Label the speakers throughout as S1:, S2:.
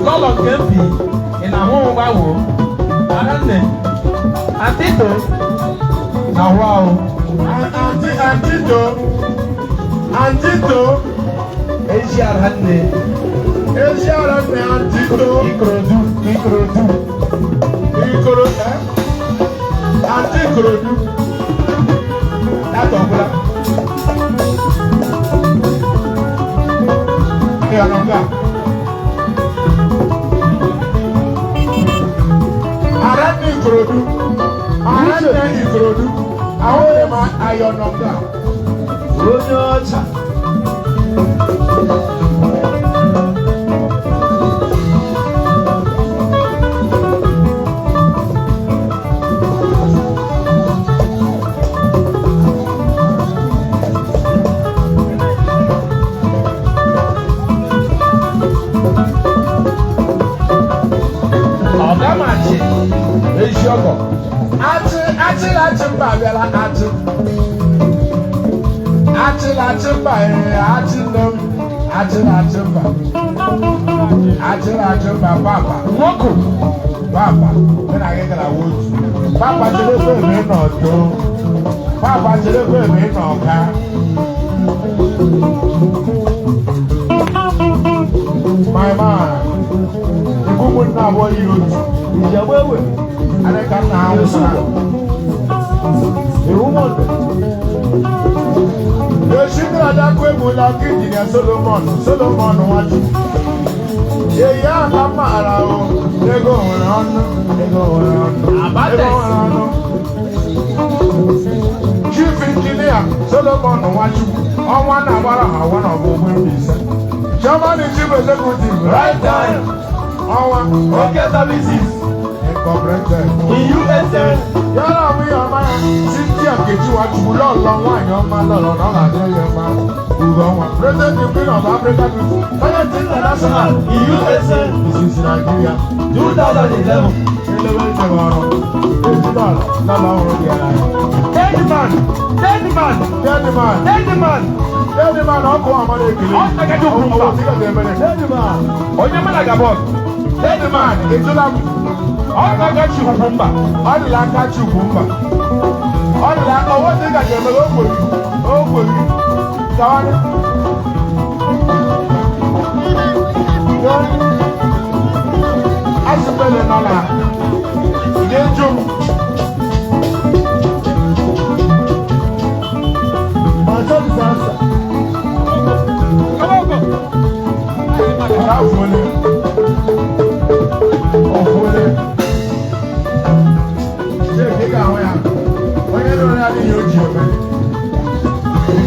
S1: Lolo Kempi in a home bawo. Arane. Antito. Na wow. Antito. Asia Arane. Asia Arane Antito. Ikorodu. Ikorodu. That's all. Yeah, no, no. Arane Ikorodu. I want them iron on that. Roger. Papa. When I get a wood, Papa deliver me not do. Papa deliver me not car. My man, the woman now what you do. Is your way? And I can't now. The woman. The sugar that way will not get in Solomon watch. Yeah, Mama, they go on. Chief engineer, Solomon watch you. On 1 hour, one of them is. German chief executive, right time. Okay, services. In USA, Yara, we are my Cynthia Ketua, long wine, your man, President of Africa, International, in USA, this is Nigeria, 2011. All I got you, Bumba. All I got you, Bumba. All I what they got you, oh, sorry. I spell it on that. Get you. My son is answer. Come on,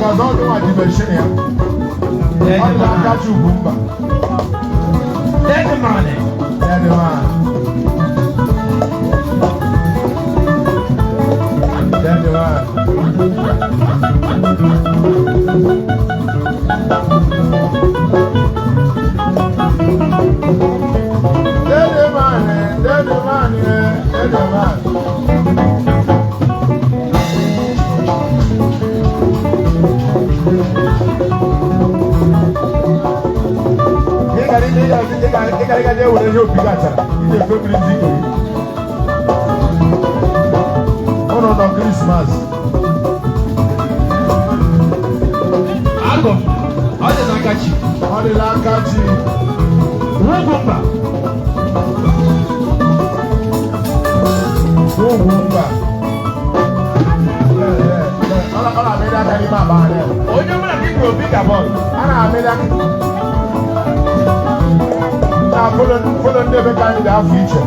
S1: because all the money mention here, all the got you Bumba. Then the money. Christmas. All the Lakachi. Wumba. All I made that animal about it. Oh, you want to give you a big about it? I made that. Now, put on the kind of future.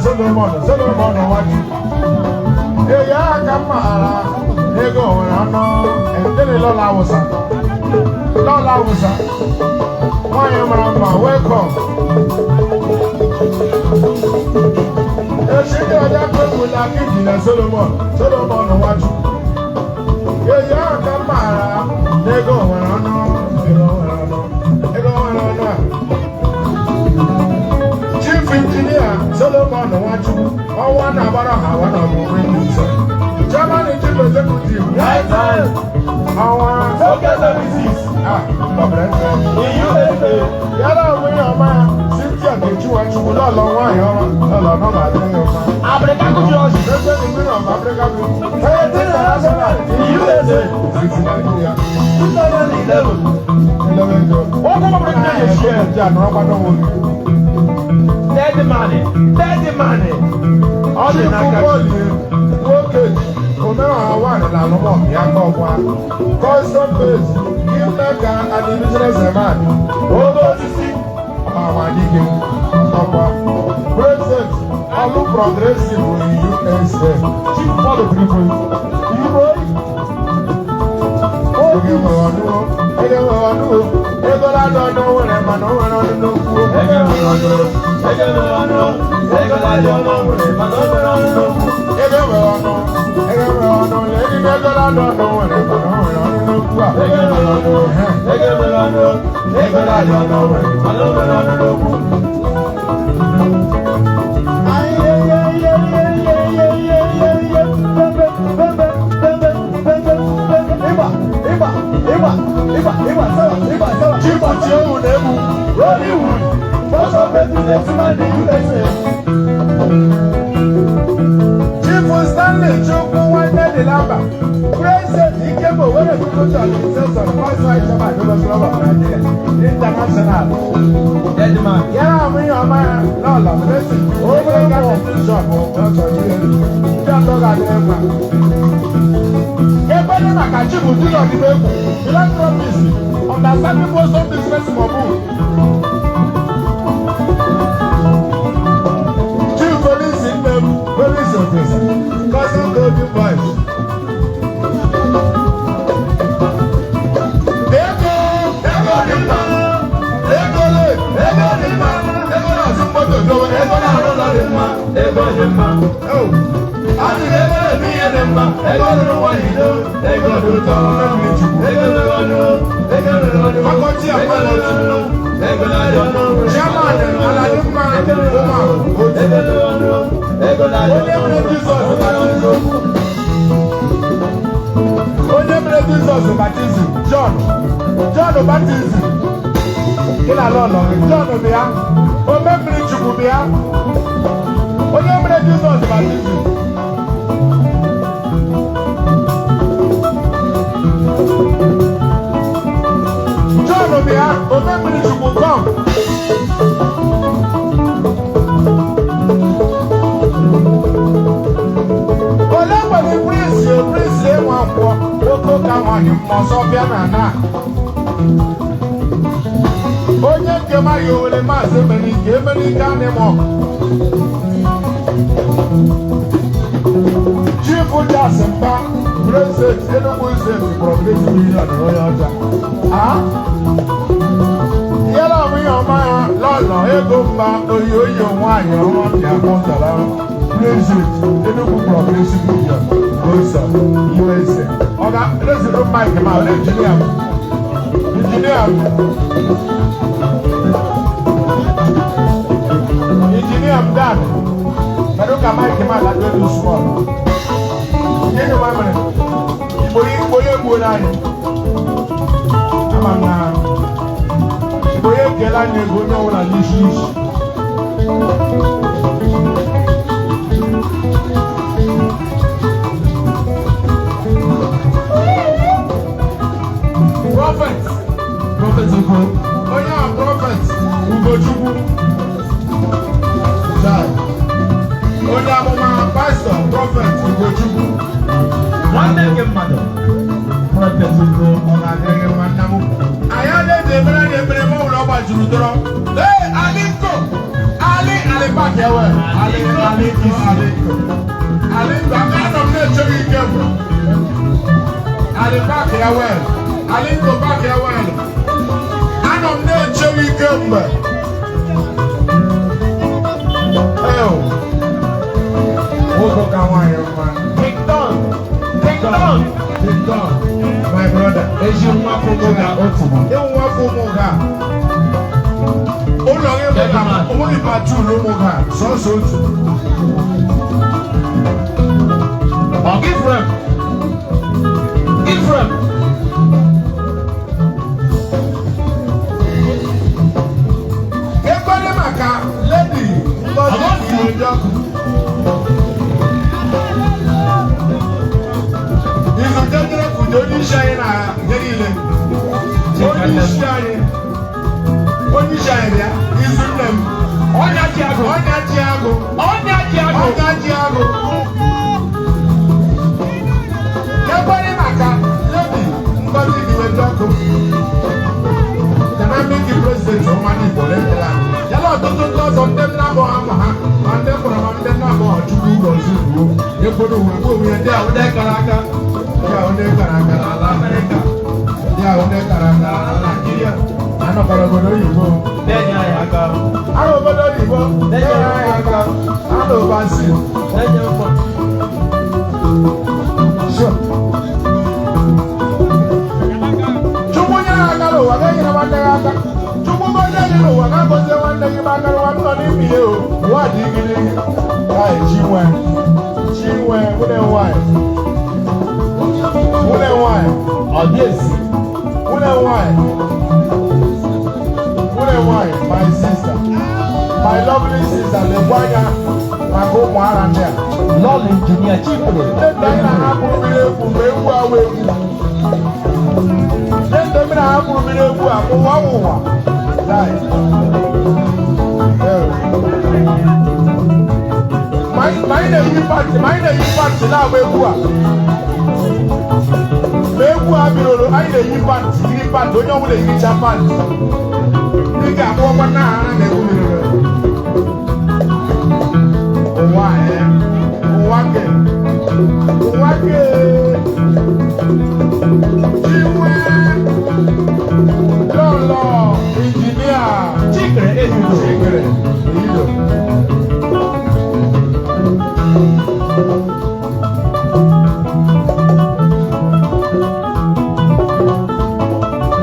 S1: Solomon, what? Hey, come on, they go on, and then Lola was Why am I welcome? She did that with a kid in Solomon. Solomon, watch. Yeah, come on. They go on. Chief engineer, Solomon, watch. Oh, one about a hour of windows. German executive, right time. Our focus on disease. In USA, yàrá òwe ọmọ Cynthia Kechu Achukwu lọ́lọ́ wáyé ọmọ lọ́lọ́ náà máa dé ọmọ. Africa kò jọ ọ̀sùn. Lọ́sẹ̀ ní Queen of Africa kò. Ẹyẹ tí ní national in USA. Six Nigeria. 2011. 11 jọ. Wọ́n kọ́ ọmọ Britain yẹn ṣe ẹ̀ jẹ́ àná ọgbàdàn wọn. Dirty money. Ọdún fúnbọ́ọ̀lù yẹn wọ́n kejì. Omero wà ní làlọ́mọ̀ ní akọ́kọ́. Custom base. Mega and the businessman. Ogo Sisi. Àwọn àdìgẹ ọ̀pọ̀. President Alu Progressive in USA. Chief Paul Griffin. Igbo. Ege nwere ọdún. Ego ládọ̀ ọdún nwere mana o nwere ọdún n'okwu. Ege nwere ọdún. Ego ládọ̀ ọdún nwere mana o nwere ọdún n'okwu. Ege nwere ọdún. Lady Ego ládọ̀ ọdún nwere mana o nwere ọdún n'okwu a. Ege nwere ọdún. Ego ládọ̀ ọdún nwere mana o nwere ọdún n'okwu. Chief Stanley Chukwu Nwanne dị Lamba. President Ikembo were kukuta organization Voice Right Chairman Global Club of Nigeria International. Yàrá àwọn èèyàn máa lọ́ọ̀lọ́ lẹ́sìn. Obìnrin gáàsì tí ṣọ́ọ̀bù ọ̀tọ̀ yìí. Ìjọ àtọ́gà ní ẹ̀fà. Ebe ní màkà Chief Dúró ní Bẹ́ẹ̀kù. Philanthropist understanding most of business mọ̀bù. Chief Police Nnebu Police Officer. Cousin Golden Boys. Ego dị mma. Adị ego eme ihe dị mma. Ego rụrụ nwanyị do. Ego dị ụtọ. Ego rụrụ ọnụ. Fakọti akpọlọtụ. Ego dị ọnụ. Chairman Aladi Mma Ụma Otu. Ego dị ọnụ. Onye mere Jizọs baptizim. John baptizim. Kila lọlọ. John bịa. Omemiri Chukwu bịa. Onye mere Jizọs baptizim. John bịa. Omemiri Chukwu come. Ole nwere Prince enwe akwụkwọ nwoke ka nwaanyị mmọsọ bịa na na. Onye nke maghị owere maazị Emenike anịmọ. Chief Jasi Mba, President Enugu State Progressive Union Royal Ọjà. Yẹ́lá àwọn èèyàn ọmọ ya lọ́lọ́ ego mba oyi nwaanyị ọma bịa kpọtara President Enugu Progressive Union Royal USA. Ọga President Mike ma ọ na-engineer Engineer Dan, pero que más que más la de los small. Tiene más mane. Voy a buena. Amana. Voy a que la negocio una lish. Prophets Ugo. Oh yeah, prophets Ugo Chukwu. Onye amụma pastor prophet Ugo Chukwu. Nwanne gị mmadụ. Prophet Ugo ọ na-adịghị nwanne m. Anyị na-eji ebere ma ụlọ gbajuru dọrọ. Ee, Alinko. Alibak ewe. Alinko. Anọ m na-echeghị ike bụ. Alibak ewe. Alinko bak ewe. Anọ m na-echeghị Okemba. Oh. Woko Kawai, man. Victor. My brother. Eji Nwafumoga Otubo. Nwafumoga. Olórí Moga. Omori Patu ló Moga. Sọ́ọ̀sì otu. Ifrem. Ekwele maka lady Ngozi Iwejo. Ìsọjọ́jọ́ kùjọ oníṣẹ́ ayé na gẹ́gìlẹ̀. Oníṣẹ́ ayé ya ìsúnlẹ̀ mu. Ọ̀nyá jí agò. Ekwele maka lady Ngozi Iwejo. Dynamic president of Mali Bolivia. Yàrá ọ̀tọ̀tọ̀ lọ́sọ̀ ndé nàbọ̀ àmọ̀ ha, mà ndé kọ̀rọ̀ mà ndé nàbọ̀ ọ̀tútù lọ́sọ̀ ìlú. Ekpodo wù ẹ̀kọ́ omi ẹ̀dí àwọn ndé karaka, ndé àwọn ndé karaka n'ala Amẹ́ríkà, ndé àwọn ndé karaka n'ala Nàìjíríà. Àná kọ̀rọ̀ obodo Igbo.
S2: Bẹ́ẹ̀ni àyàká.
S1: Àná obodo Igbo. Bẹ́ẹ̀ni àyàká. Àná òbánsì.
S2: Bẹ́ẹ̀ni ọ̀pọ̀.
S1: Sure. Chukwu nyere aka n'ụwa ga-enyere nwanne ya aka. Chukwu gozie gị n'ụwa ga-agọzie nwanne gị ma aka n'ụwa nọ n'ime ihe o. Ụwa dị gịrị. Chinwe. Nwunye nwanyị. Ọ dị esi. Nwunye nwanyị. My sister. My lovely sister. Lekwa anya maka ụmụ ara ndị a.
S2: Lọ́ọ̀lù injinia Chipre.
S1: Ndị anyị na-ahapụ mmiri egwu mgbe egwu awa egwu. Ndị mmiri ahapụ mmiri egwu a ụwa. Ma anyị na-eyi pantị na-agba egwu a. Ma egwu a bidoro anyị na-eyi pantị onye ọbụla eyicha pantị. Ndị ga-akpọ ọkwa nna ha na egwu bidoro. Ụwa ke. Chinwe. Lọ́lọ́ injinia
S2: Chikere Ehido.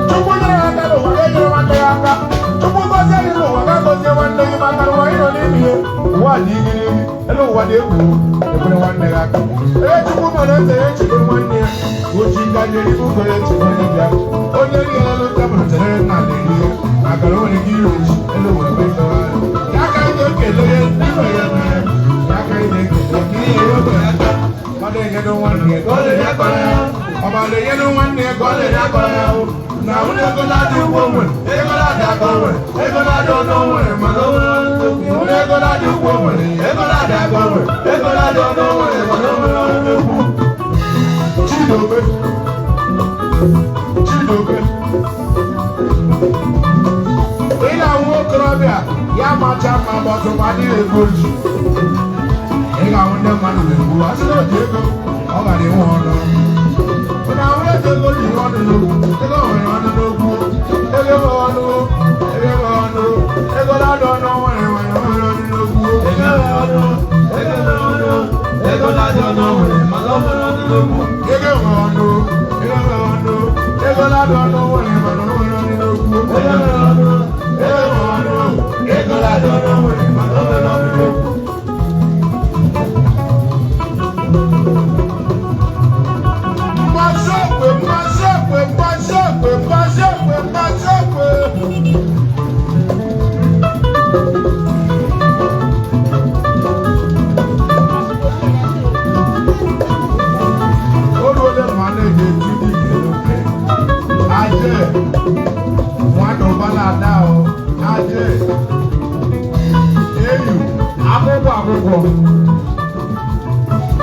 S2: Chukwu nyere aka n'ụwa ga-enyere nwanne ya aka. Chukwu gozie gị n'ụwa ga-agọzie nwanne gị maka n'ụwa ịnọ n'ime ihe. Ụwa dị igirigi. Elu ụwa dị egwu. Ekwere nwanne gị aka. Ee, Chukwu mere eze ya echebe nwanne ya. Oji ngaji eribu kwere echebe onye bịa. Onye ri elu tebụl chere nna na-eri maka na o nwere ike iri oji elu were ebe ịdọgharị. Ya ka anyị na-ekele ya n'ime ya mere. Ya ka anyị na-ekele ka ihe ewepụ ya aka. Mmadụ enyedo nwanne ya ka ọ na-eri akọrọ ya. Ọbara enyedo nwanne ya ka ọ na-eri akọrọ ya. Na nwunye ego na-adị ugbo nwere. Ego na-adị akọ nwere. Ego na-adị ọnụ nwere mana o nwere nnukwu. Ego na-adị ugbo nwere. Ego na-adị akọ nwere. Ego na-adị ọnụ nwere mana o nwere nnukwu. Chidobe. Ị na-ahụ okorobịa ya macha mma gbọtụ ma adịghị ego ji. Ị ga-ahụ ndị mmadụ na-egbu asị na oji ego ọ gara ịnwe ọnụ. Ị na-ahụ ego ji ihe ọnụ n'okwu. Ego nwere ọnụ n'okwu. Ego na-adị ọnụ nwere ọnụ n'okwu. Ego na-adị ọnụ nwere mana ọ nwere ọnụ n'okwu. Ego nwere ọnụ. Ego na-adị ọnụ nwere mana ọ nwere ọnụ n'okwu. Ego na-adị ọnụ nwere mana ọ nwere ọnụ n'okwu.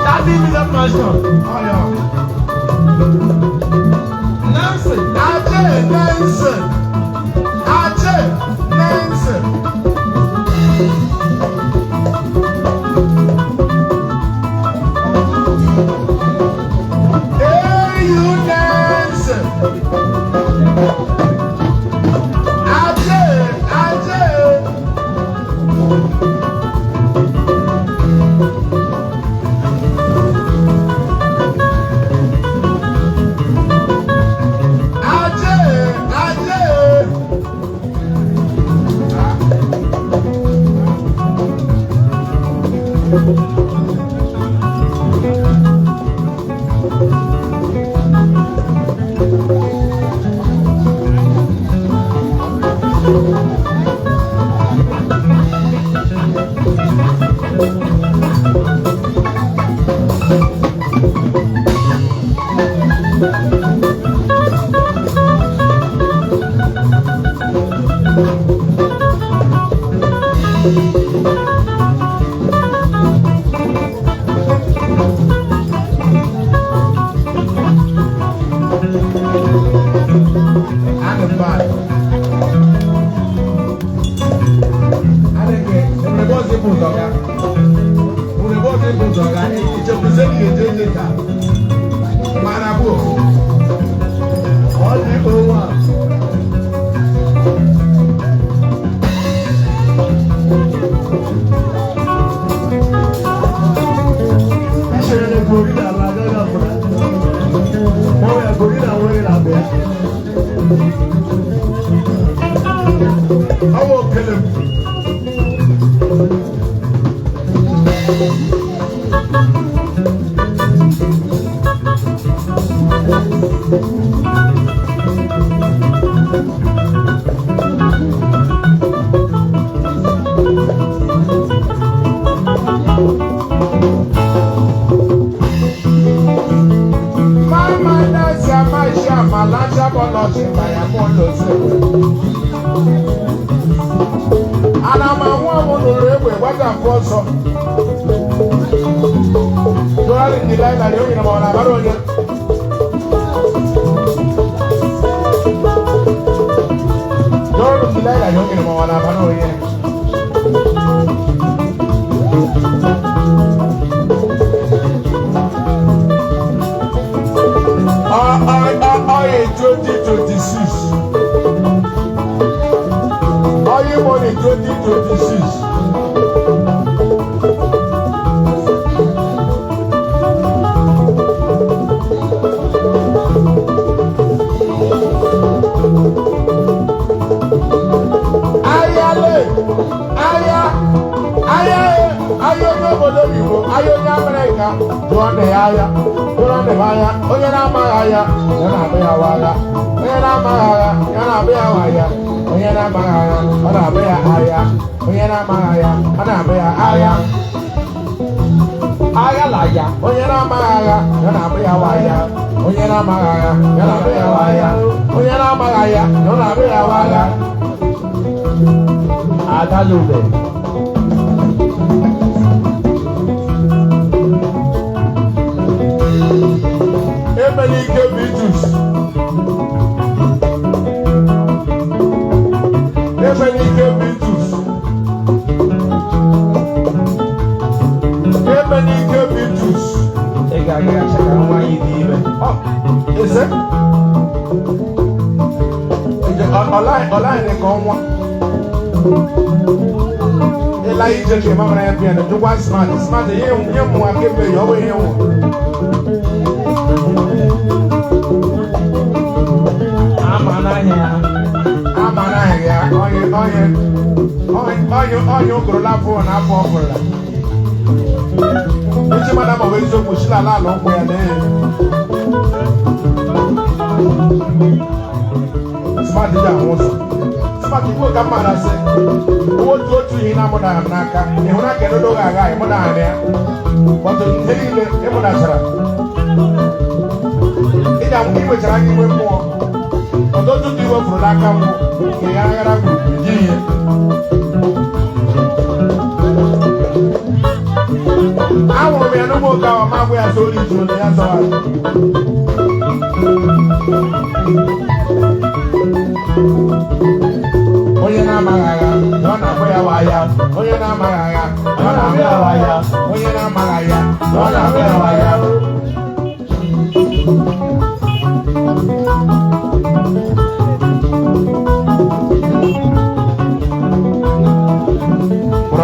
S2: That is the question. Oh yeah. Nancy. Hey, you Nancy.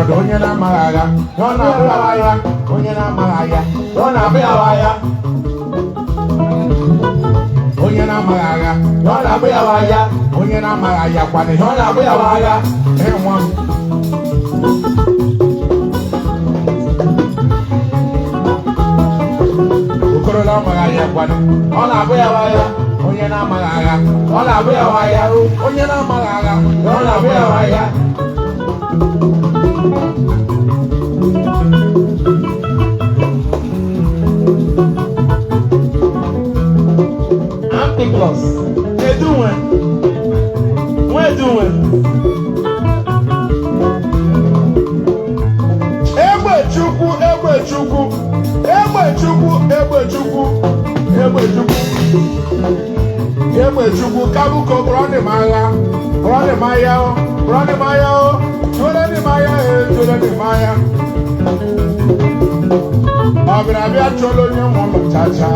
S2: ọnọdụ onye na-amaghị agha ọ na-abịawa ya onye na-amaghị agha ọ na-abịawa ya onye na-amaghị agha ọ na-abịawa ya onye na-amaghị agha kwana ọ na-abịawa ya ịnwa m okorola amaghị agha kwana ọ na-abịawa ya onye na-amaghị agha ọ na-abịawa ya onye na-amaghị agha ọ na-abịawa ya Anticlos. Eduwe. Weduwe. Egbe Chukwu, Egbe Chukwu. Egbe Chukwu, Egbe Chukwu. Egbe Chukwu. Egbe Chukwu kabuko broni maya. Broni maya o. Broni maya o. Broni maya e. Broni maya. Abirabia cholo nye mwono chacha.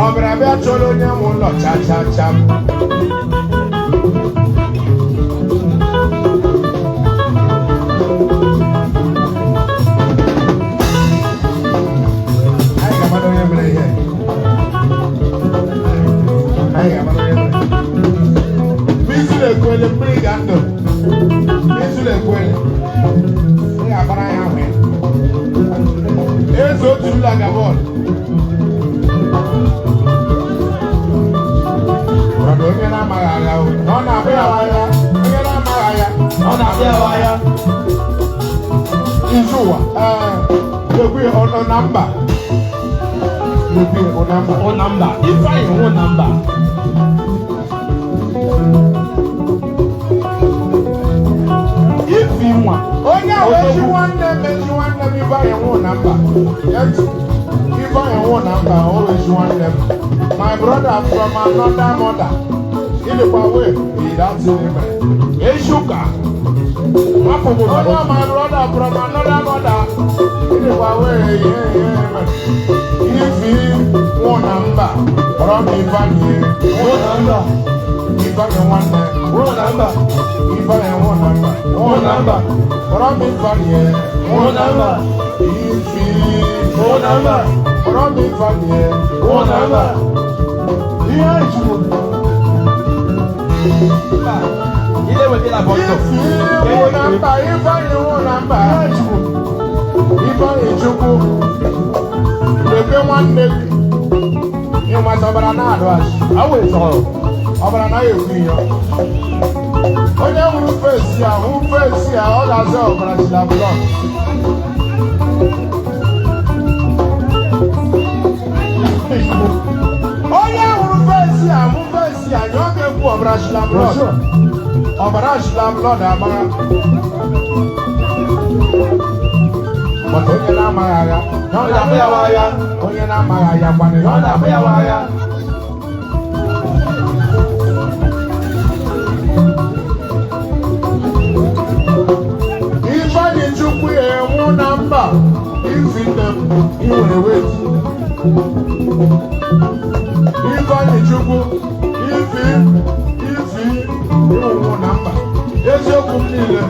S2: Ọbịra bịa chọrọ onye m ụlọ cha anyị ga-amara onye mere ihe n'izu na-ekwele mmiri ga ndụ n'izu na-ekwele ị ga-agbara ya ahụ ya eze otu ụlọ gabon ọdụ onye na-amaghị agha ọ na-abịawa ya onye na-amaghị agha ọ na-abịawa ya izu ụwa lekwe ọnọ na mba lekwe ụna mba ifeanyị nwụ na mba ifi nwa onye a wee ji nwanne m eji nwanne m ifeanyị nwụ na mba ifeanyị nwụ na mba o wee ji nwanne m my brother from another mother ilekwa wee that's it eshuka onye my brother from another mother ilekwa wee ifi nwụ na mba kpọrọ m ifeanyị nwụ na mba ifeanyị nwanne nwụ na mba ifeanyị nwụ na mba nwụ na mba kpọrọ m ifeanyị nwụ na mba ifi nwụ na mba kpọrọ m ifeanyị nwụ na mba ihe ejuru ilé ìwé bíi làbọ̀ tó. Ìwọ nàmbà Ifeanyi wọ nàmbà. Ifeanyi Chukwu. Lekwe nwanne gị. Ịmata ọbara na-adụ asị. Awo ịsọrọ. Ọbara na ya ekwu ihe. Onye hụrụ fesi a, hụ fesi a, ọ ga-azụ ọbara si na blọk. Onye hụrụ fesi a, hụ fesi a, nye ọ ga-ekwu ọbara si na blọk. Ọbara si na blọk agbara. Maka onye na-amaghị agha, ọ na-abụ ya agha. Onye na-amaghị agha kwana, ọ na-abụ ya agha. Ifeanyi Chukwu enwu na mba ifi nne m iwere weti. Ifeanyi Chukwu ifi iwu na mba eziokwu m niile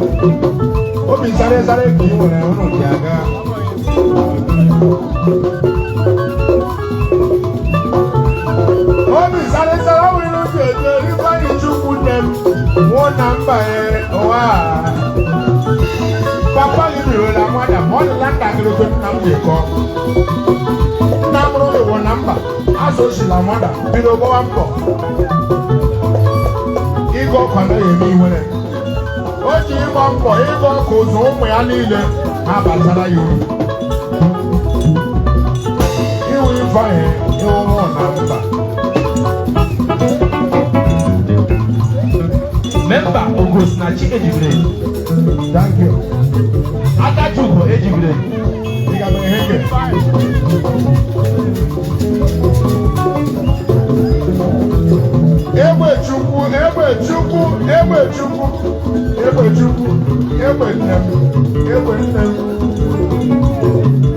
S2: obi sare ka ị nwere ụnụ ji aga. Obi sare ọ nwere n'otu eje Ifeanyi Chukwu nne m nwụọ na mba ụwa. Papa gị biri na nwada ma ọ dịla ntakịrị otu nna m ji kọọ. Nna m rụrụ ụwa na mba asosila nwada bido gbawa mbọ. Ịga ọkụ anaghị eme iwere. O ji ịgba mbọ ịga ọkụ ụzọ ụmụ ya niile ha batara ya uru. Iwu Ifeanyi iwu nwụọ na mba. Member Ogosinachi ejibire. Thank you. Akachuko ejibire. Egbe Chukwu, Egbe Chukwu, Egbe Chukwu, Egbe Chukwu, Egbe nne m, Egbe nne m.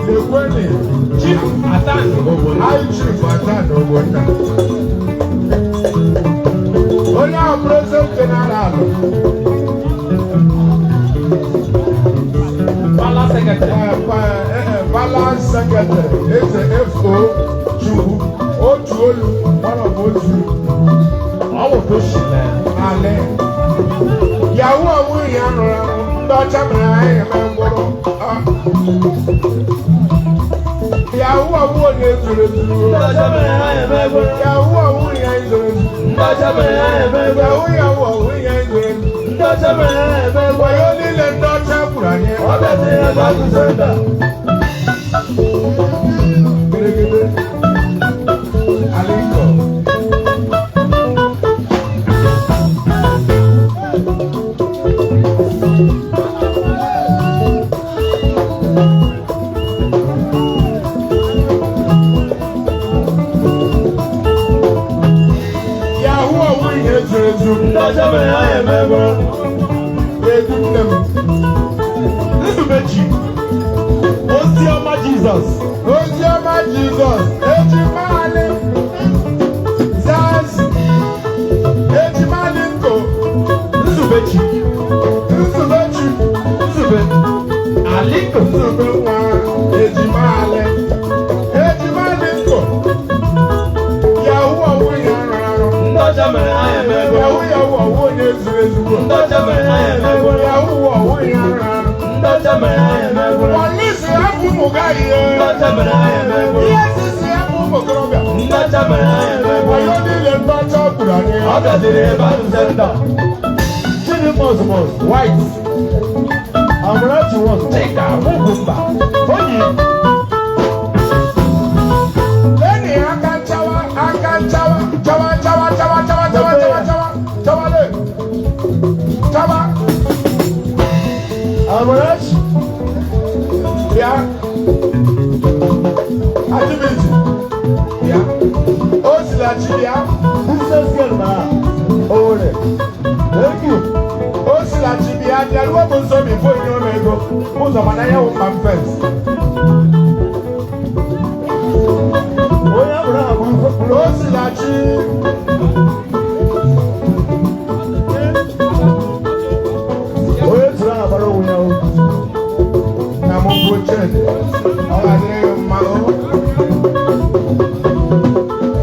S2: Lekweni Chief Atan Ogbonna. High Chief Atan Ogbonna. now President General.
S1: Balance Secretary.
S2: Balance Secretary. It's a FO Chu. Otuolu. One of Otu.
S1: All of those shit, man.
S2: Ale. Yahoo awu yanu. Ndọcha mere anyị eme mkpụrụ. Yahoo awu onye zuru ezu.
S1: Ndọcha mere anyị eme mkpụrụ.
S2: Yahoo awu onye zuru ezu.
S1: Ndọcha mere anyị eme mkpụrụ.
S2: Yahoo awu onye zuru ezu.
S1: Ndọcha mere anyị eme mkpụrụ.
S2: Wayo niile ndọcha kwuru anyị.
S1: Ọ bịaziri ebe a kụziri nda.
S2: Gịrịgịrị. Aliko.
S1: Ndọcha mere anyị eme mkpụrụ.
S2: Edu nne m.
S1: Nzubechi. Oziọma Jizọs.
S2: Oziọma Jizọs. Ejimali. Zazi. Ejimali nko.
S1: Nzubechi.
S2: Nzubechi.
S1: Nzube. Aliko.
S2: Nzube nwa. Ejimali. Ejimali nko. Yahoo ọwụ ya rụrụ.
S1: Ndọcha mere anyị eme mkpụrụ.
S2: Yahoo ọwụ onye zuru ezigbo.
S1: Ndọcha mere anyị eme mkpụrụ.
S2: Yahoo ọwụ ya rụrụ.
S1: Ndọcha mere anyị eme mkpụrụ.
S2: Polisi hapụ ụmụ gị ihe.
S1: Ndọcha mere anyị eme mkpụrụ.
S2: EFCC hapụ ụmụ okorobịa.
S1: Ndọcha mere anyị eme mkpụrụ.
S2: Wayo niile ndọcha kwuru anyị.
S1: Ọ bịaziri ebe a kụziri nda. Chidi Mosmos White. Amarachi was Chika Mugumba. Onyi.
S2: Lẹ́ni aka chawa le. Chawa.
S1: Amarachi.
S2: Ya. Activity. Ya. Osilachi ya.
S1: Business girl na. Owere. Thank you.
S2: Osilachi bi ya. Di aluwa mo nso mi fo inye ome ego. Mo zọ mana ya wo ma fence.
S1: Onye abụrụ abụrụ.
S2: Osilachi.
S1: Onye tụrụ abara onwe ya.
S2: Na mo bo chede. Ọ ga-adịrị gị mma o.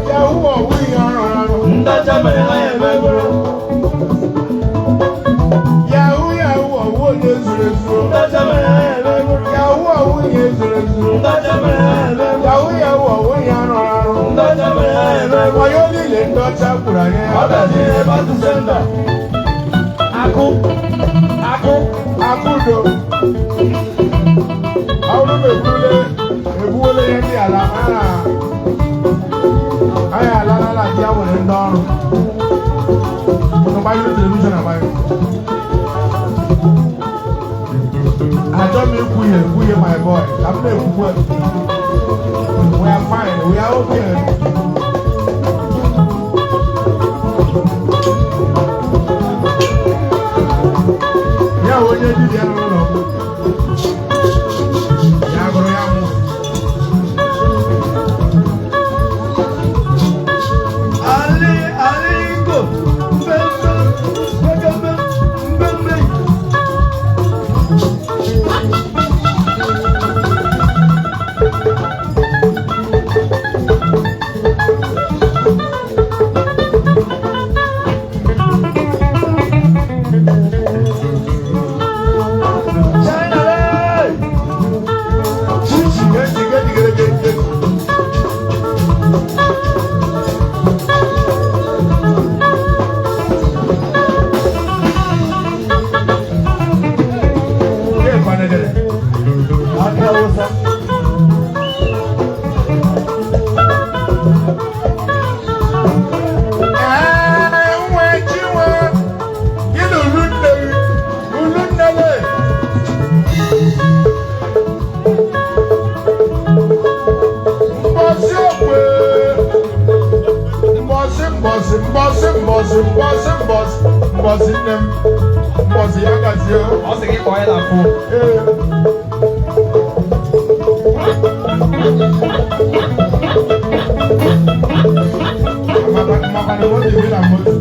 S2: Yahoo ọwụ ihe ọrụ ọrụ.
S1: Ndọcha mere anyị eme mkpụrụ.
S2: Yahoo ọwụ onye zuru ezu.
S1: Ndọcha mere anyị eme mkpụrụ.
S2: Yahoo ọwụ ihe zuru ezu.
S1: Ndọcha mere anyị eme mkpụrụ.
S2: Yahoo ọwụ ihe ọrụ ọrụ.
S1: Ndọcha mere anyị eme mkpụrụ.
S2: Wayo niile ndọcha kwuru anyị.
S1: Ọ bịaziri ebe a kụziri nda. Akụ. Akụ.
S2: Akudo. Ọrụ m ebuwele ihe ndị ala anyị alalala di ya nwere ndị ọrụ. Mgbanyụ telivishọn agbanyụ. Achọ m ikwuhie my boy. Ka m na-ekwukwe. We are fine. We are okay. Ya onye dibịa n'ụlọ m. Ya gụrụ ya mụ.
S1: Aliko. Mbembe.
S2: Mbọsị nne m, mbọsị ya gazie.
S1: Ọ sị gị kpọọ ya na fon.
S2: Maka na moto bi na moto.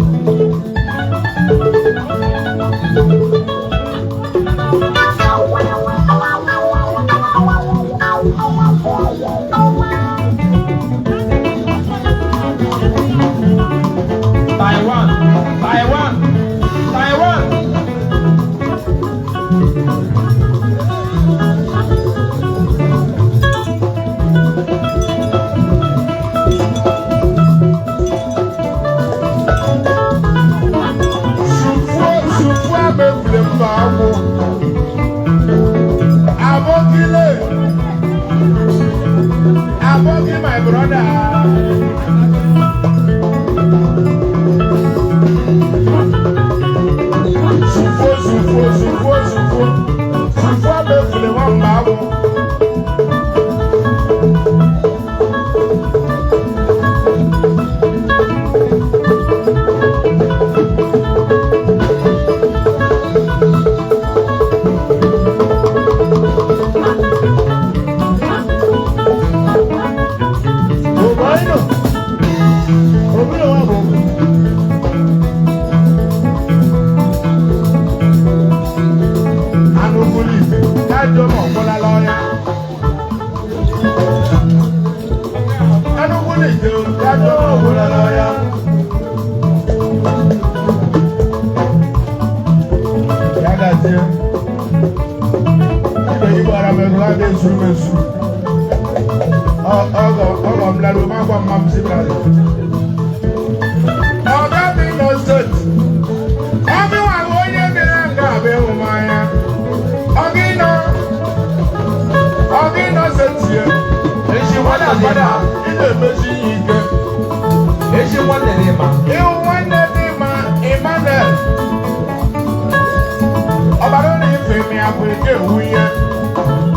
S2: echi nwanne dị ma.
S1: Iwu nwanne dị ma Emmanuel. Ọbara na ife mi abụ ike ewu ihe.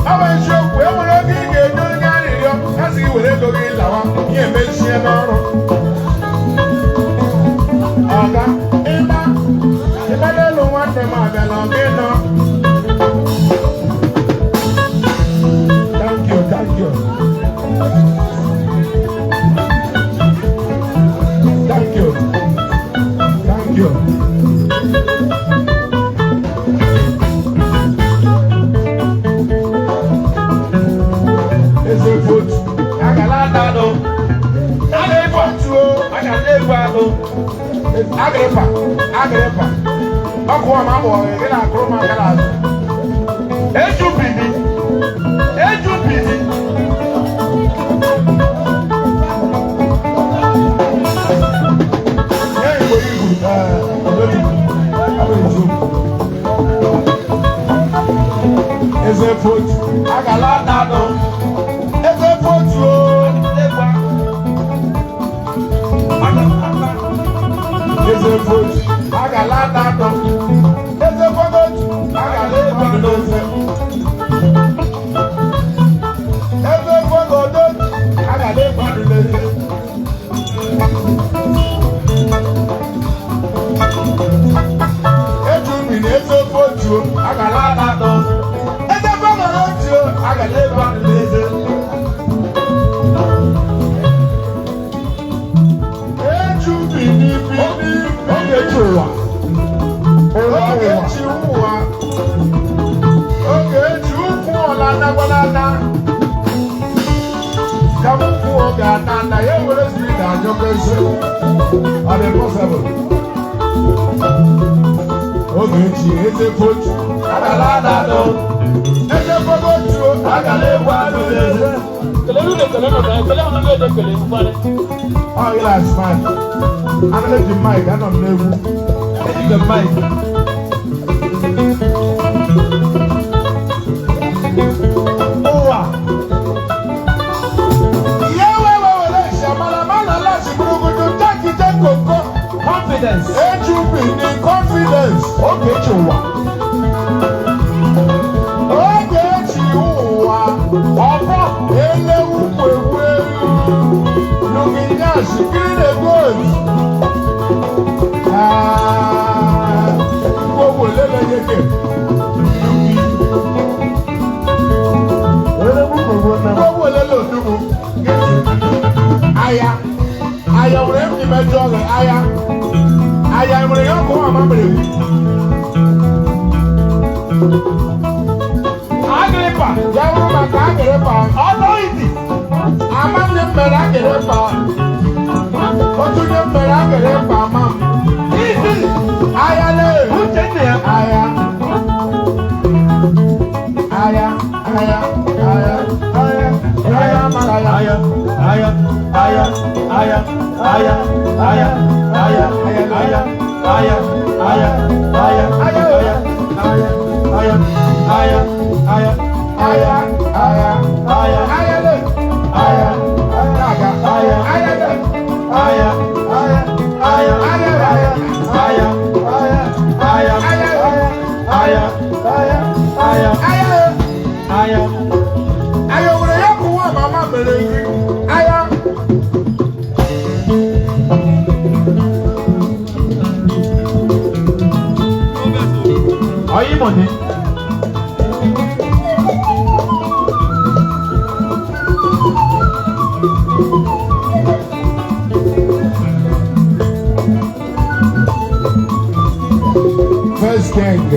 S1: Ọ bụ eziokwu enwere oge ị ga-enye onye arịrịọ ya sị were ego gị lawa ihe emechie n'ọrụ. Ọga ịma Emmanuel nwanne m abịala ọga ịnọ. Thank you, thank you. Thank you. Thank you. Eze vote.
S2: Agala dado. Aga vote o. Aga le gbado.
S1: Agripa. Ọkụ ọma bụ ọrịa gị na-akụrụ m aka n'azụ.
S2: Ejubidi.
S1: Nye Igbo ibu olori abụ eziokwu. Eze vote.
S2: Agala dado.
S1: Eze vote o. Eze vote. Agala dado. Eze vote. Agala ịgbado eze. Eze vote. Agala ịgbado eze. Ejumi na eze vote o. Agala dado. Eze vote o. Agala ịgbado eze. Ogechi ụwa. Ogechi ukwu ọla nagbalada. Kamukwu oge ananda ya were siri na anyọkọ eze. Ọ dị possible. Ogechi eze vote. Agala adado. Eze vote o. Agala egwu adụ eze. Oh, yeah, it's fine. I'm gonna let you mic. I don't know.
S2: Let you the mic.
S1: Oh, wow. Yeah,
S2: Confidence.
S1: Confidence.
S2: Okay, Chua.
S1: Ogechi ụwa. Ọkọ elewu kwewe. Luminas, green and gold. Gbogbo lele yeke. Gbogbo lele odugu. Aya nwere m n'ime jọ gị aya nwere ya ọkụ ama mere wu.
S2: Agripa.
S1: Ya bụrụ maka Agripa.
S2: Authority.
S1: Amanne m mere Agripa. Otu nye m mere Agripa ama m.
S2: Easy.
S1: Aya le.
S2: Uche nne ya.
S1: Aya. Amara ya. Aya nwere ya bụ nwa mama mere gị. Aya.
S2: Are you money?
S1: First gang.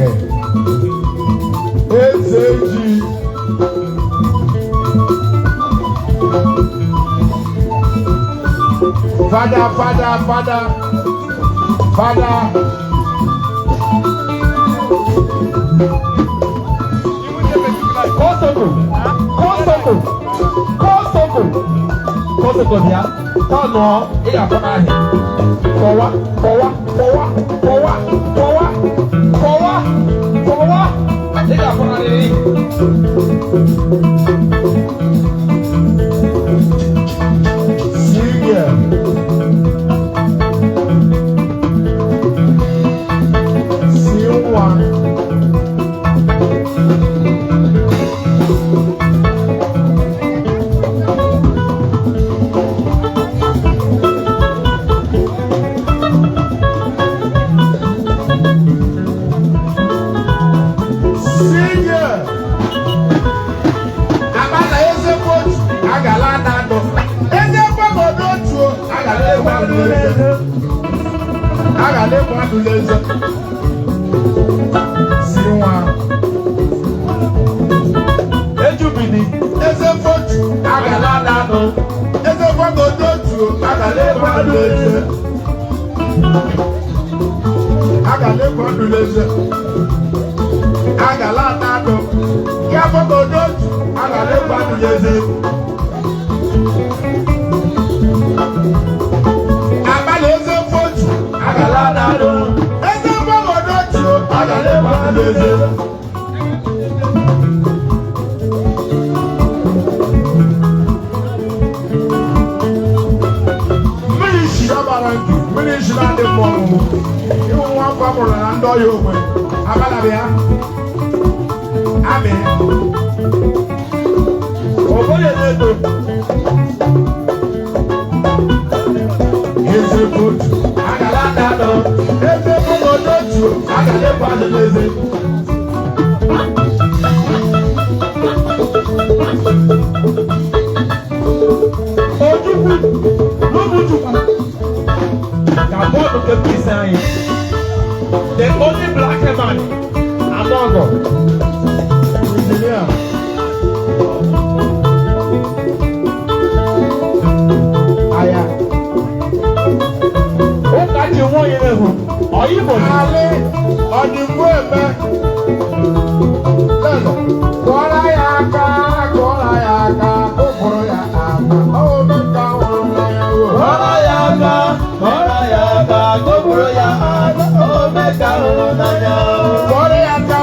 S1: Ezeji. Father.
S2: Kosoko ya. Tọnụ ị ga-akpọ n'ahịa. Kọwa. Ị ga-akpọ n'ahịa.
S1: Senior.
S2: Agale kwadu leze. Siwa. Ejubini. Eze fotu. Agala nano. Eze foto dotu. Agale kwadu leze. Agale kwadu leze. Agala nano. Ya foto dotu. Agale kwadu leze. Abaleze fotu. Agala nano. Eze foto dotu. Agale kwadu leze. Ministry na de mo mo. Iwo wa kwa mo na ndo yo mo. Abala bia. Amen. Oboye ledo. Eze foot. Agala dado. Eze fogo doju. Agale kwa de leze. Ojukwu. Lobujukwu. The only black man among them. Aya. Ó kájí wọ́n yẹn lẹ́hùn. Ọ̀yìnbó ni. Alẹ́ ọ̀dìmú ẹ̀mẹ́. Lẹ́nu. Kọ́lá ya ká, kọ́lá ya ká, kókòrò ya àmà. Ó mi ká wọn lẹ́yìn o. Kọ́lá ya ká, kọ́lá ya ká, kókòrò ya àmà. Ó mi ká wọn lẹ́yìn o. Kọ́lá ya ká,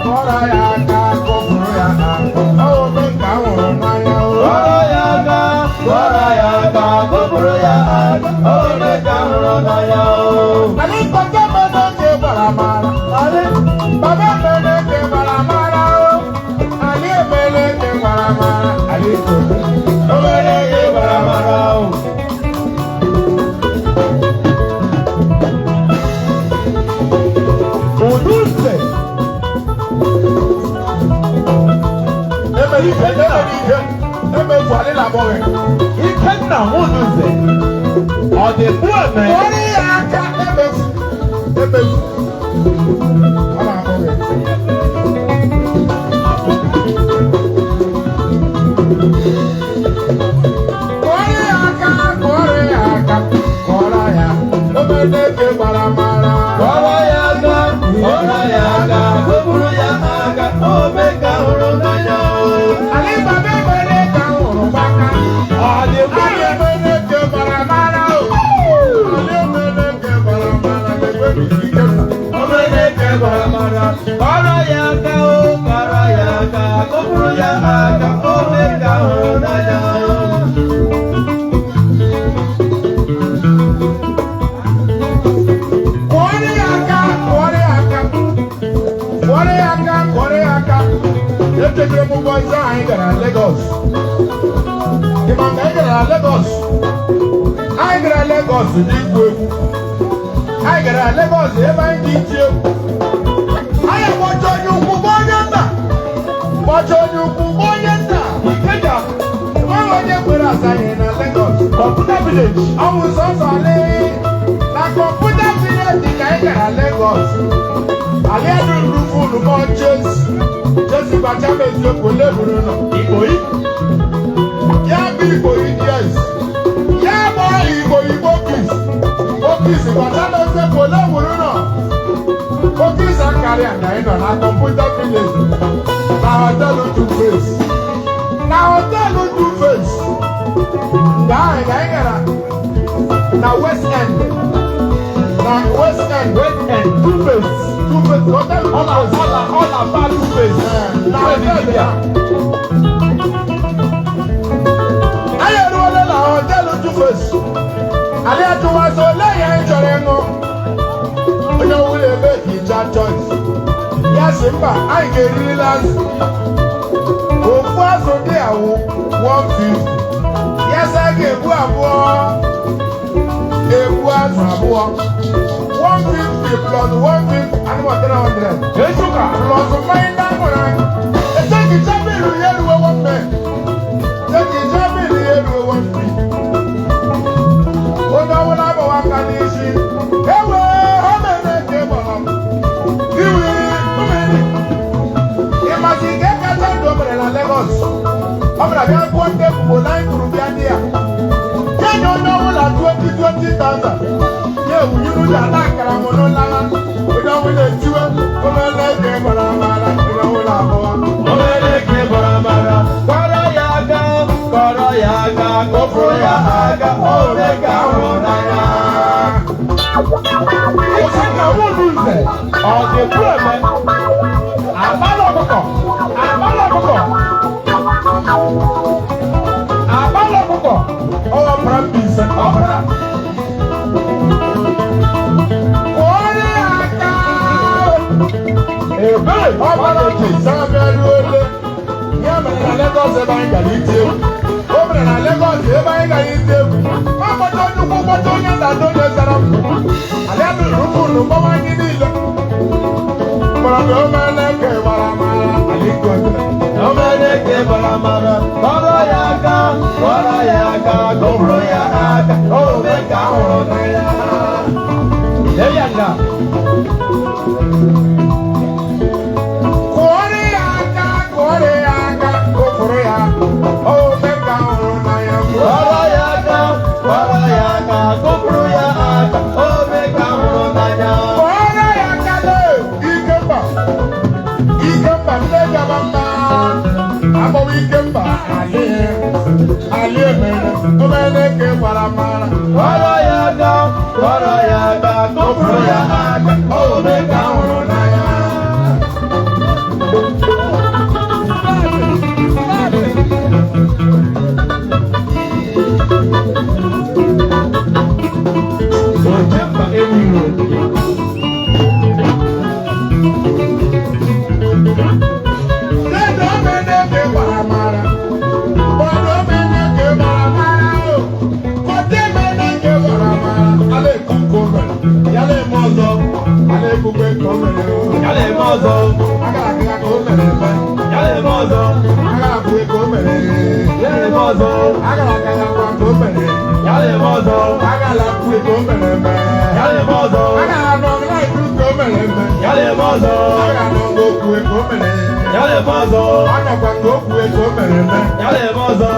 S2: kọ́lá ya ká, kókòrò ya àmà. Ó mi ká wọn lẹ́yìn o. Kọ́lá ya ká, kọ́lá ya ká, kókòrò ya àmà. Ó mi ká wọn lẹ́yìn o. Àní kọjá mọ́tò ṣe bàràmàrà. Àní bàbá mẹ́lẹ̀ ṣe bàràmàrà o. Àní mẹ́lẹ̀ ṣe bàràmàrà. Àní kò mẹ́lẹ̀ ṣe bàràmàrà o. Òdùnsẹ̀. Ẹ̀mẹ̀ ìfẹ́ ẹ̀mẹ̀ ìfọ̀lẹ́ làbọ̀ rẹ̀. Ike nà òdùnsẹ̀. Ọ̀dẹ̀ fún ẹ̀mẹ̀. Wọ́n ní àká ẹ̀mẹ̀ fún. Ẹ̀mẹ̀ fún. Ọ̀là àbọ̀ rẹ̀. Kọ́rí àká, kọ́rí àká, kọ́ra ya. Ọmọdéke maramara. Kọ́ra ya ká, kọ́ra ya ká, kókòrò ya ká, ọmọ ká ọ̀rọ̀ náà. Àlẹ́ bàbá mẹ́lẹ̀ ká ọ̀rọ̀ bá ká. Ọ̀dẹ̀ mẹ́lẹ̀ maramara o. Àlẹ́ mẹ́lẹ̀ maramara lẹ́gbẹ́ mi kí kẹ́kọ̀ọ́. Ọmọdéke maramara. Kọ́ra ya ká o, kọ́ra ya ká, kókòrò ya ká, ọmọ ká ọ̀rọ̀ náà. Ekekere mu boys anyị gara Lagos. Ịma ka anyị gara Lagos. Anyị gara Lagos n'igwu egwu. Anyị gara Lagos ebe anyị dị iti egwu. Anyị kpọcha onye ukwu bụ onye nta. Kpọcha onye ukwu bụ onye nta. Ikeja. Enweghị onye kwere asa anyị na Lagos. Kọmputa village. Ọ bụ sọsọ lee. Na kọmputa village ka anyị gara Lagos. Ali adùn rúfù lùmọ́ Jésù. Jésù bàtà méjì kò lébùrú nà. Ìgbòyí. Yá bí Ìgbòyí díẹ̀. Yá bọ̀ Ìgbòyí bókìs. Bókìs bàtà méjì kò lébùrú nà. Bókìs àkàrí àdáyé nà na kọ̀mpútà village. Na hòtẹ́ẹ̀lì two face. Na hòtẹ́ẹ̀lì two face. Gàá gàá na West End. Na West End. West End two face. Two-face, hotel all about two-face. Now Nigeria. Aye ruole la hotel two-face. Ale atuwa so leye njore ngo. Oyo wule make ija choice. Yes mba, I get relax. Ofu aso de awo 150. Yes I get ebu abuo. Ebu aso abuo. 150 plus 150 and 100. Ejuka plus 900. Take it up in the year we want me. Take it up in the year we want me. Oh no, what I want Igbo line kwuru bịa dị ya nye onye ọbụla 20,000 ya ewunyere ụlọ ala akara m n'ụlala onye ọbụla etiwe omele ka ị bara amara onye ọbụla abụọ
S1: omele ka ị bara amara kọrọ ya aka kụpụrụ ya aka ome ka ahụrụ n'anya
S2: ịsị ka nwụrụ nze ọ ga-ekwu eme abalị ọkụkọ ọwapụra mbaise ọbụla kwụọrọ ya aka ebere ọbara oke sabịaru ole ya mere na Lagos ebe anyị gara iti egwu o mere na Lagos ebe anyị gara iti egwu ọkpọta onye ukwu ụkpọta onye ndada onye zara m alịadụrụfụnụ gbawa anyị niile kpọrọ na omele ka ịgbara mara alịgote
S1: omele ka ị bara amara kọrọ ya aka kụpụrụ ya aka ome ka ahụrụ n'anya eya nga
S2: kụọrọ ya aka kụpụrụ ya ome ka ahụrụ n'anya
S1: kọrọ ya aka kụpụrụ ya aka ome ka ahụrụ n'anya
S2: kụọrọ ya aka lee Ikemba nne gaba mma agbawa Ikemba ali emere omele ka ị gbara mara
S1: kọrọ ya aka kụpụrụ ya aka ome ka ahụrụ n'anya Ojemba ewiro
S2: Lẹ́nu omele ka ị gbara mara bọ̀dọ̀ omele ka ị gbara mara o kòtí emele ka ị gbara mara alẹ́ ìkókó mere yálẹ̀ eme ọzọ alẹ́ ebugbe ka o mere o
S1: yala eme ọzọ
S2: agara aga ka o mere eme
S1: yala eme ọzọ
S2: agara abụghị ka o mere
S1: yala eme ọzọ
S2: agara aga kwa ka o mere
S1: yala eme ọzọ
S2: agara abụghị ka o mere eme
S1: yala eme ọzọ
S2: agara n'ọgara ikwu ka o mere eme
S1: yala eme ọzọ
S2: agara n'ọgọ okwue ka o mere
S1: yala eme ọzọ
S2: ọ nọkwa ka okwue ka o mere eme
S1: yala eme ọzọ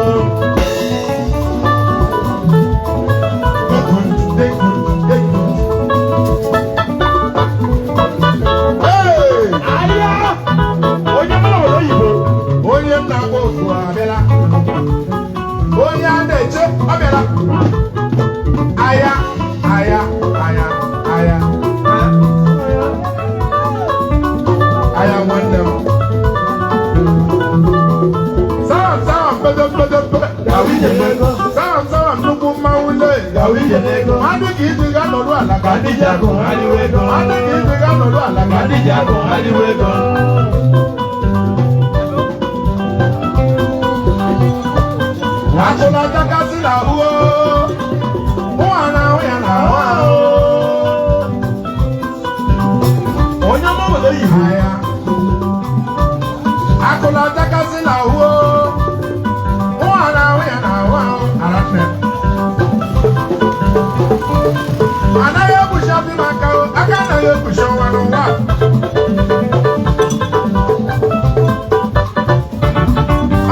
S2: Hey!
S1: ahịa onye mara obodo oyibo
S2: Onye m na-agba ofu abịala onye a na-eche ọ bịala aya nwanne m saram pedopedope saram nnukwu mmanwụ lee adị ka iji ga nọdụ ala ka
S1: ndị ji agụ adịwo ego
S2: adị ka iji ga nọdụ ala ka
S1: ndị ji agụ adịwo ego
S2: achụla jakasị na ahụ ụwa na-ahụ ya na ahụ
S1: onye ọma obodo oyibo
S2: aya akụla jakasị na ahụ ụwa na-ahụ ya na ahụ aranne anaghị egbuchi obi maka aka anaghị egbuchi ọnwa n'ụwa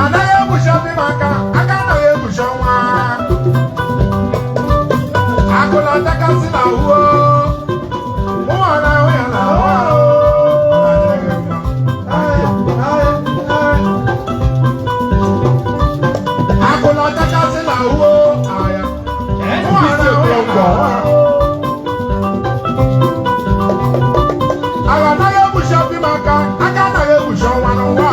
S2: anaghị egbuchi obi maka aka anaghị egbuchi ọnwa akụla jakasị na ahụ ụwa na-ahụ ya na ahụ akụla jakasị na ahụ aya ụwa na-ahụ ya na ahụ agha anaghị egbuchi obi maka aka anaghị egbuchi ọnwa n'ụwa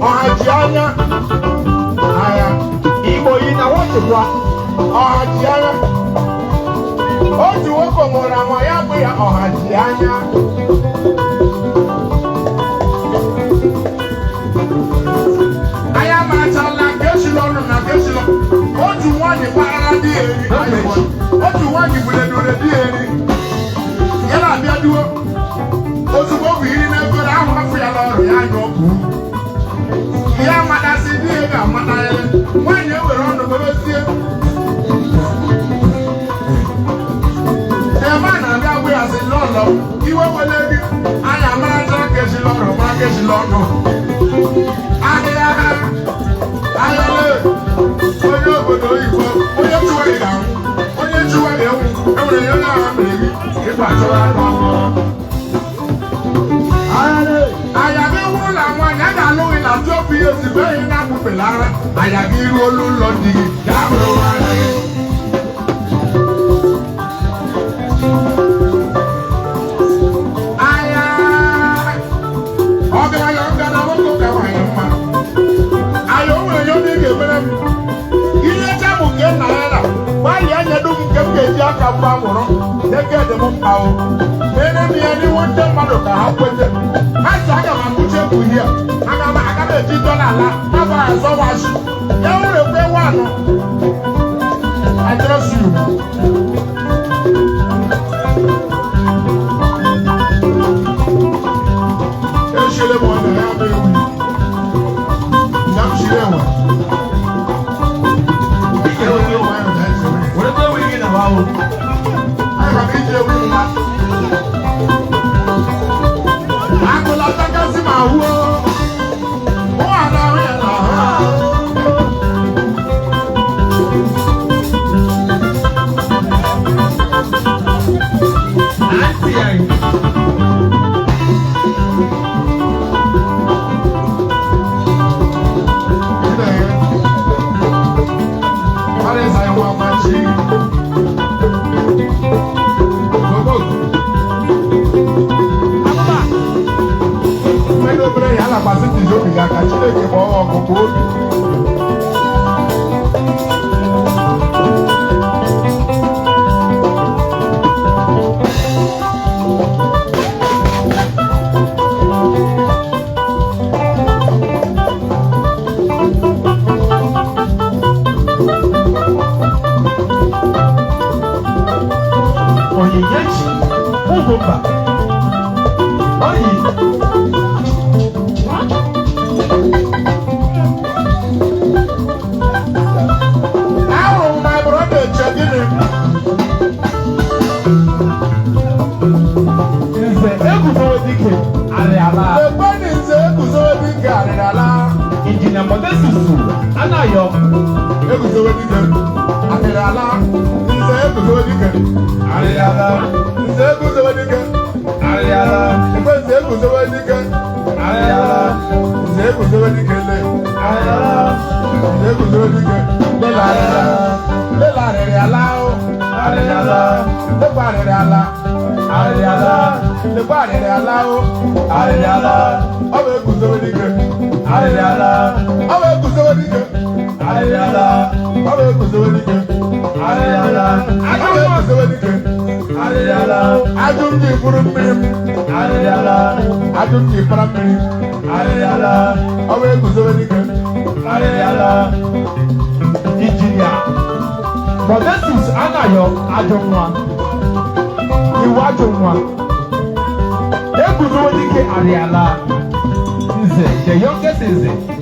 S2: ọha ji anya aya
S1: igbo yi na nwachukwa
S2: ọha ji anya otu nwoke mụrụ ama ya bụ ya ọha ji anya anya marachala ka echila ọnụ na ka echila otu nwaanyị kparara di ya eri otu nwaanyị buledore di ya eri ya na-abịa duo ozugbo ọ bụ iri n'efere ahụ afọ ya n'ọrụ ya anya ọkụ ya amadasị di ya ga-amata ya nwaanyị ewere ọnụ mebezie ebe a na-abịa agwụ ya sị n'ụlọ iwe wele gị anya amaracha ka echila ọrụ mara ka echila ọnụ ahịa legi ipa chola no ayabi wuru la wa nya da lo ila to fi esi be na ku pelara ayabi ru olu lo di ya bro wa aya oga yo ga na wo ko ka wa yo ma ayo we yo ni ge bere ile ta mu ke na era wa ya nya dum ke ke ji aka gba muro de ke de mu pa o ene mi ani won te ma do ka ha kwete ma sa ga ma ku che ku hia aga be ji dollar la ma ba so wa shi ya wo re pe wa no I trust you. Shele mo na ya be wi. Nam shele mo. Ike o ni o wa na se. Wo le pe wi ni na ba o. Ai ba bi je wi na. Akola ta ka si ma hu o. O ana wi na.
S3: The youngest is it.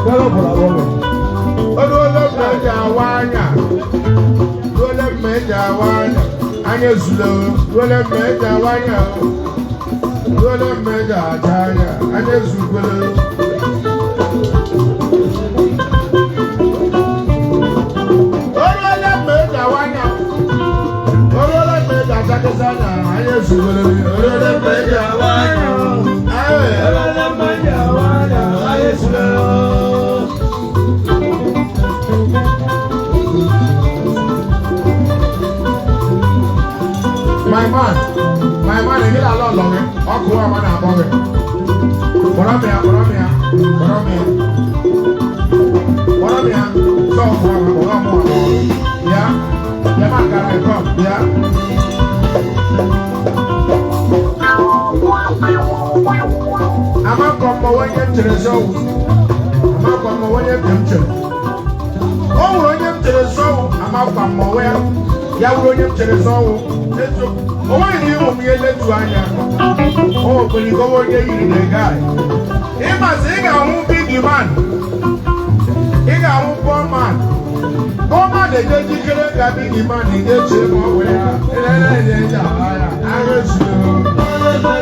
S3: Kọ́lọ́ bọ̀lá wọ́wọ́.
S2: Olóòlò mẹ́jà wáyà. Olóòlò mẹ́jà wáyà. Anya zùlọ. Olóòlò mẹ́jà wáyà. Olóòlò mẹ́jà àjáyà. Anya zùgbọ́lọ. Olóòlò mẹ́jà wáyà. Olóòlò mẹ́jà àjákẹ́sánà. Anya zùgbọ́lọ. Olóòlò mẹ́jà wáyà. Olóòlò mẹ́jà wáyà. Anya zùgbọ́lọ. My man, I get a lot of it. I'll go on and above it. What am I? So, yeah, man, can I come? Yeah. I'm not come when you to the show. I'm not come when you come to. Oh, when you to the show, I'm not come where. Yeah, when you to the show. Oh, you want me to let you anya. Oh, but you go over there, you the guy. He must say, I won't be the man. He got one poor man. Poor man, they get you can get the man, he gets him away. And then I guess you.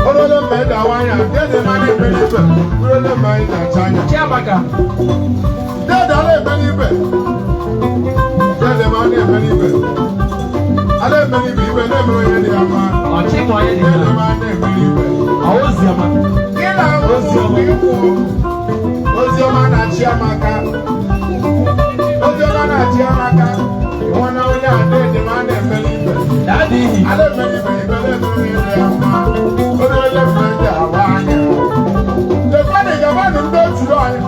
S2: Olóòlò mẹ́ta wáyà, dédé máa ní ìpè níbẹ̀, olóòlò mẹ́ta ṣáyà.
S3: Chiamaka.
S2: Dédé alẹ́ ìpè níbẹ̀, dédé máa ní ìpè níbẹ̀. Alẹ́ ìpè níbẹ̀, ìpè náà mìíràn yẹn ni a máa.
S3: Ọ̀chí mọ̀ yẹn ni a.
S2: Dédé máa ní ìpè níbẹ̀.
S3: Àwọn òsì ọmọ.
S2: Kí là ń kó ìwò? Ozi ọma na-achị amaka. Ozi ọma na-achị amaka. Ìwọ náà onye adé dị ma na-eme n'ibè.
S3: Dáàdì yìí.
S2: Alẹ́ ìpè níbẹ̀, ìpè náà mìíràn yẹn ni a máa. Olóòlò mẹ́ta wáyà. Lẹ́fọ́nì ìjọba nù ń dé òtún lọ́ọ̀yà.